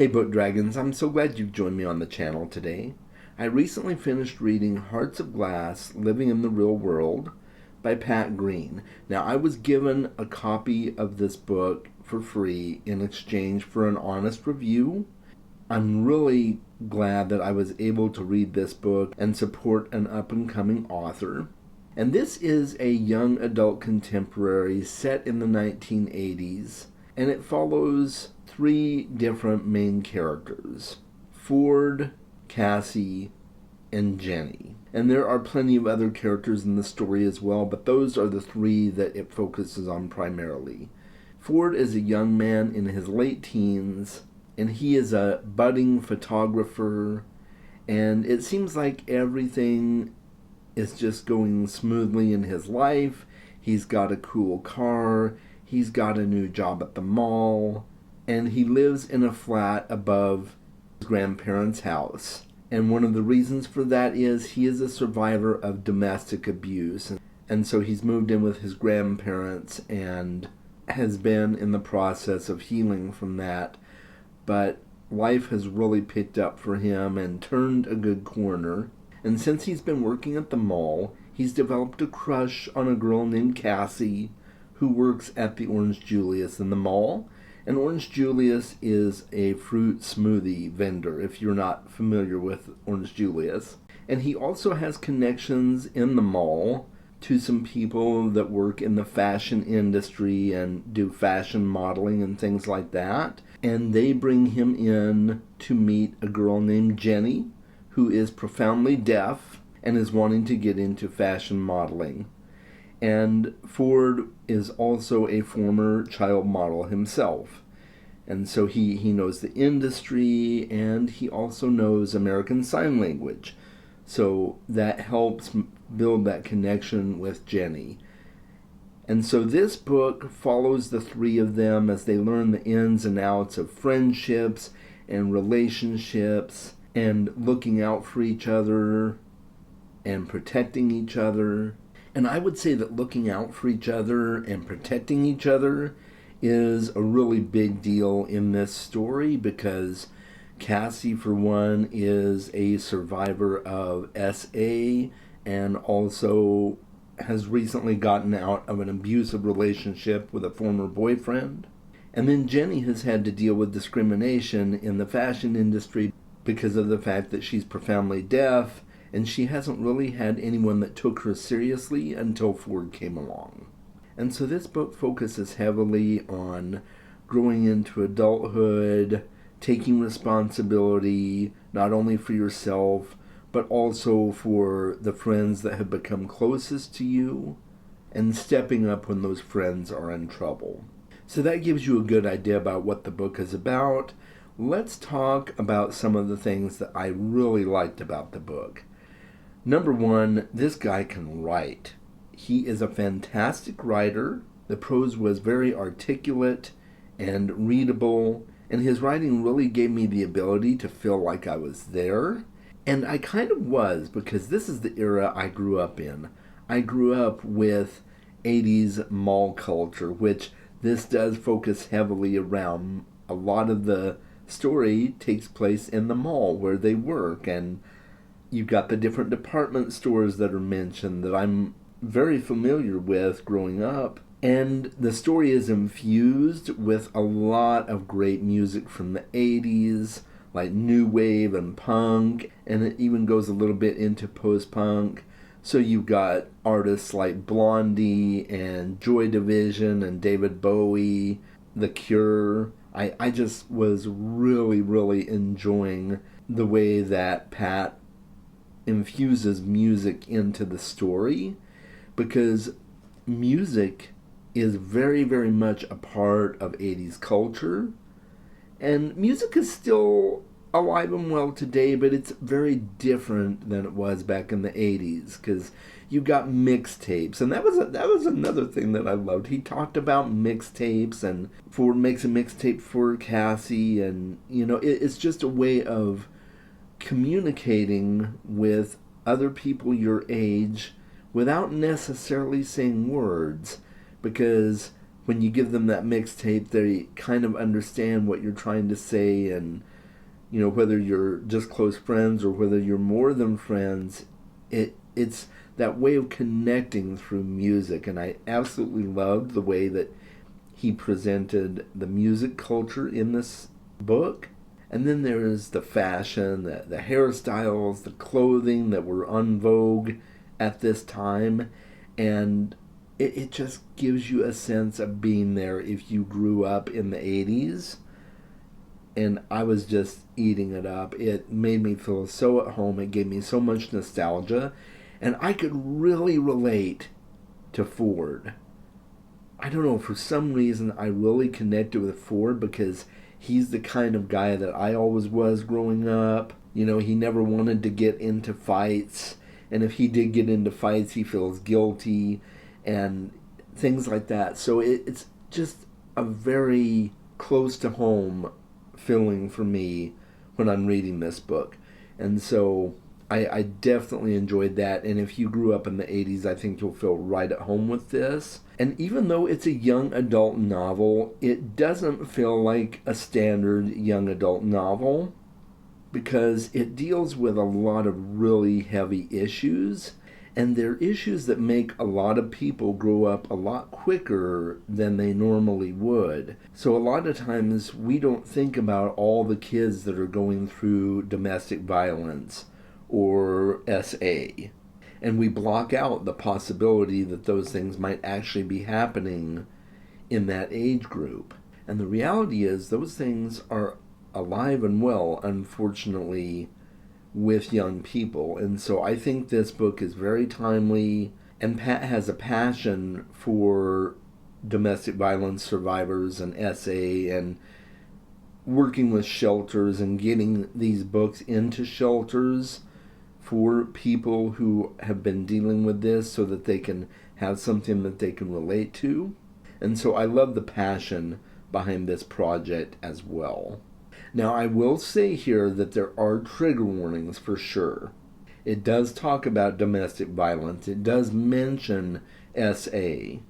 Hey Book Dragons, I'm so glad you've joined me on the channel today. I recently finished reading Hearts of Glass, Living in the Real World by Pat Green. Now, I was given a copy of this book for free in exchange for an honest review. I'm really glad that I was able to read this book and support an up-and-coming author. And this is a young adult contemporary set in the 1980s, and it follows three different main characters: Ford, Cassie, and Jenny. And there are plenty of other characters in the story as well, but those are the three that it focuses on primarily. Ford is a young man in his late teens, and he is a budding photographer, and it seems like everything is just going smoothly in his life. He's got a cool car, he's got a new job at the mall, and he lives in a flat above his grandparents' house. And one of the reasons for that is he is a survivor of domestic abuse. And so he's moved in with his grandparents and has been in the process of healing from that. But life has really picked up for him and turned a good corner. And since he's been working at the mall, he's developed a crush on a girl named Cassie who works at the Orange Julius in the mall. And Orange Julius is a fruit smoothie vendor, if you're not familiar with Orange Julius. And he also has connections in the mall to some people that work in the fashion industry and do fashion modeling and things like that. And they bring him in to meet a girl named Jenny, who is profoundly deaf and is wanting to get into fashion modeling. And Ford is also a former child model himself. And so he knows the industry, and he also knows American Sign Language. So that helps build that connection with Jenny. And so this book follows the three of them as they learn the ins and outs of friendships and relationships and looking out for each other and protecting each other. And I would say that looking out for each other and protecting each other is a really big deal in this story, because Cassie, for one, is a survivor of SA and also has recently gotten out of an abusive relationship with a former boyfriend. And then Jenny has had to deal with discrimination in the fashion industry because of the fact that she's profoundly deaf, and she hasn't really had anyone that took her seriously until Ford came along. And so this book focuses heavily on growing into adulthood, taking responsibility, not only for yourself, but also for the friends that have become closest to you, and stepping up when those friends are in trouble. So that gives you a good idea about what the book is about. Let's talk about some of the things that I really liked about the book. Number one, this guy can write. He is a fantastic writer. The prose was very articulate and readable, and his writing really gave me the ability to feel like I was there. And I kind of was, because this is the era I grew up in. I grew up with 80s mall culture, which this does focus heavily around. A lot of the story takes place in the mall where they work, and you've got the different department stores that are mentioned that I'm very familiar with growing up. And the story is infused with a lot of great music from the 80s, like new wave and punk, and it even goes a little bit into post-punk. So you've got artists like Blondie and Joy Division and David Bowie, The Cure. I just was really, really enjoying the way that Pat infuses music into the story, because music is very, very much a part of 80s culture. And music is still alive and well today, but it's very different than it was back in the 80s, because you got mixtapes, and that was another thing that I loved. He talked about mixtapes, and Ford makes a mixtape for Cassie, and it's just a way of communicating with other people your age without necessarily saying words, because when you give them that mixtape, they kind of understand what you're trying to say, and whether you're just close friends or whether you're more than friends, it's that way of connecting through music. And I absolutely loved the way that he presented the music culture in this book. And then there is the fashion, the hairstyles, the clothing that were en vogue at this time. And it just gives you a sense of being there if you grew up in the 80s. And I was just eating it up. It made me feel so at home. It gave me so much nostalgia. And I could really relate to Ford. I don't know, for some reason I really connected with Ford because he's the kind of guy that I always was growing up. He never wanted to get into fights. And if he did get into fights, he feels guilty and things like that. So it's just a very close to home feeling for me when I'm reading this book. And so I definitely enjoyed that. And if you grew up in the 80s, I think you'll feel right at home with this. And even though it's a young adult novel, it doesn't feel like a standard young adult novel because it deals with a lot of really heavy issues. And they're issues that make a lot of people grow up a lot quicker than they normally would. So a lot of times we don't think about all the kids that are going through domestic violence or SA. And we block out the possibility that those things might actually be happening in that age group. And the reality is those things are alive and well, unfortunately, with young people. And so I think this book is very timely, and Pat has a passion for domestic violence survivors and SA and working with shelters and getting these books into shelters for people who have been dealing with this so that they can have something that they can relate to. And so I love the passion behind this project as well. Now, I will say here that there are trigger warnings for sure. It does talk about domestic violence. It does mention SA.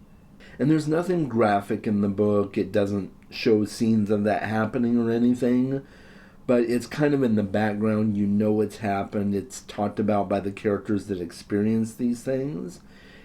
And there's nothing graphic in the book. It doesn't show scenes of that happening or anything. But it's kind of in the background. It's happened. It's talked about by the characters that experience these things.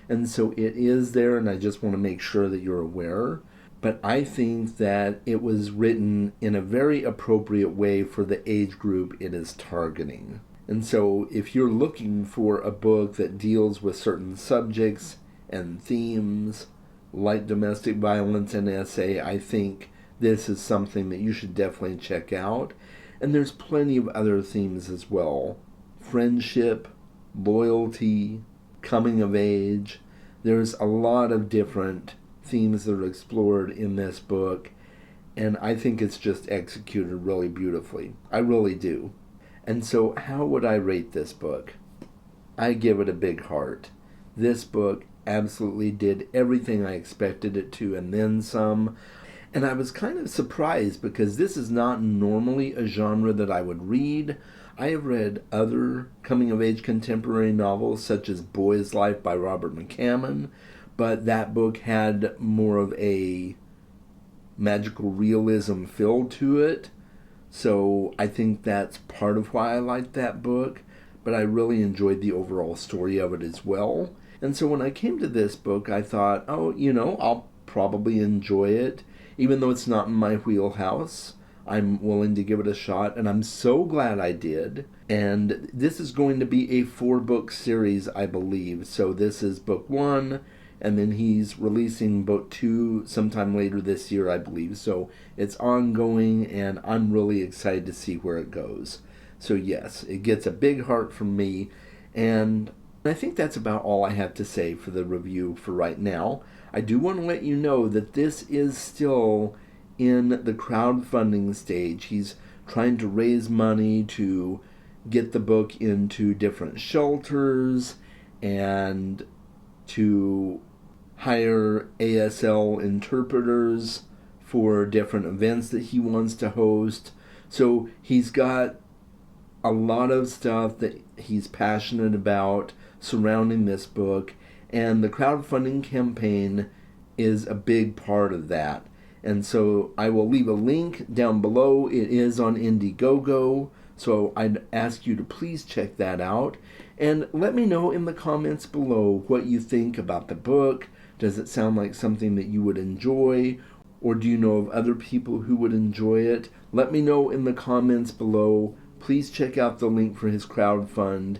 And so it is there, and I just want to make sure that you're aware. But I think that it was written in a very appropriate way for the age group it is targeting. And so if you're looking for a book that deals with certain subjects and themes like domestic violence and SA, I think this is something that you should definitely check out. And there's plenty of other themes as well. Friendship, loyalty, coming of age. There's a lot of different themes that are explored in this book, and I think it's just executed really beautifully. I really do. And so how would I rate this book? I give it a big heart. This book absolutely did everything I expected it to and then some. And I was kind of surprised because this is not normally a genre that I would read. I have read other coming-of-age contemporary novels such as Boy's Life by Robert McCammon, but that book had more of a magical realism feel to it. So I think that's part of why I liked that book, but I really enjoyed the overall story of it as well. And so when I came to this book, I thought, I'll probably enjoy it. Even though it's not in my wheelhouse, I'm willing to give it a shot, and I'm so glad I did. And this is going to be a 4-book series, I believe. So this is book 1, and then he's releasing book 2 sometime later this year, I believe. So it's ongoing, and I'm really excited to see where it goes. So yes, it gets a big heart from me, and I think that's about all I have to say for the review for right now. I do want to let you know that this is still in the crowdfunding stage. He's trying to raise money to get the book into different shelters and to hire ASL interpreters for different events that he wants to host. So he's got a lot of stuff that he's passionate about surrounding this book, and the crowdfunding campaign is a big part of that. And so I will leave a link down below. It is on Indiegogo, so I'd ask you to please check that out. And let me know in the comments below what you think about the book. Does it sound like something that you would enjoy? Or do you know of other people who would enjoy it? Let me know in the comments below. Please check out the link for his crowdfund.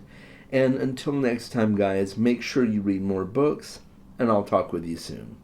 And until next time, guys, make sure you read more books, and I'll talk with you soon.